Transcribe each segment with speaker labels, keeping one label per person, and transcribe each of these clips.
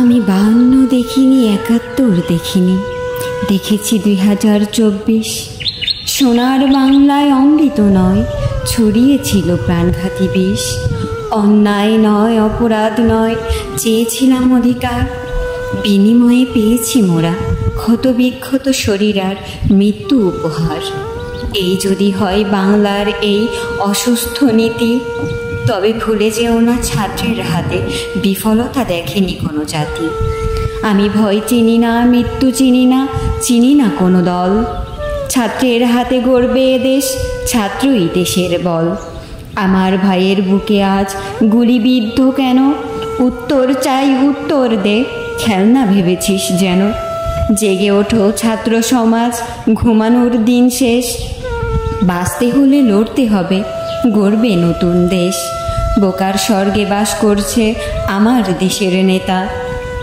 Speaker 1: আমি 52 দেখিনি, 71 দেখিনি, দেখেছি 2024। সোনার বাংলায় অমৃত নয়, ছড়িয়েছিল প্রাণঘাতী বিষ। অন্যায় নয়, অপরাধ নয়, চেয়েছিলাম অধিকার, বিনিময়ে পেয়েছি মোরা ক্ষতবিক্ষত শরীর আর মৃত্যু উপহার। এই যদি হয় বাংলার এই অসুস্থ নীতি, তবে ভুলে যেও না ছাত্রের হাতে বিফলতা দেখেনি কোনো জাতি। আমি ভয় চিনি না, মৃত্যু চিনি না, চিনি না কোনো দল। ছাত্রের হাতে গড়বে এ দেশ, ছাত্রই দেশের বল। আমার ভাইয়ের বুকে আজ গুলিবিদ্ধ কেন? উত্তর চাই, উত্তর দে। খেলনা ভেবেছিস যেন? জেগে ওঠো ছাত্র সমাজ, ঘুমানোর দিন শেষ। বাঁচতে হলে লড়তে হবে, গড়বে নতুন দেশ। বোকার স্বর্গে বাস করছে আমার দেশের নেতা।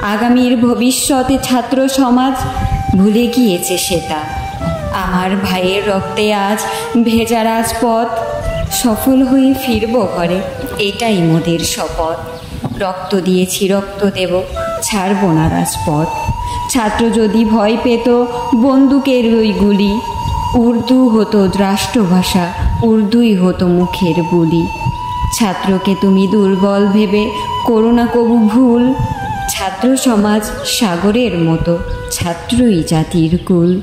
Speaker 1: আগামীর ভবিষ্যতে ছাত্র সমাজ ভুলে গিয়েছে সেটা। আমার ভাইয়ের রক্তে আজ ভেজা রাজপথ, সফল হয়ে ফিরব ঘরে, এটাই মোদের শপথ। রক্ত দিয়েছি, রক্ত দেব, ছাড়ব না রাজপথ। ছাত্র যদি ভয় পেত বন্দুকের ওই গুলি, উর্দু হতো রাষ্ট্রভাষা, উর্দুই হতো মুখের বুলি। ছাত্রকে তুমি দুর্বল ভেবে করো না কবু ভুল। ছাত্র সমাজ সাগরের মতো, ছাত্রই জাতির কুল।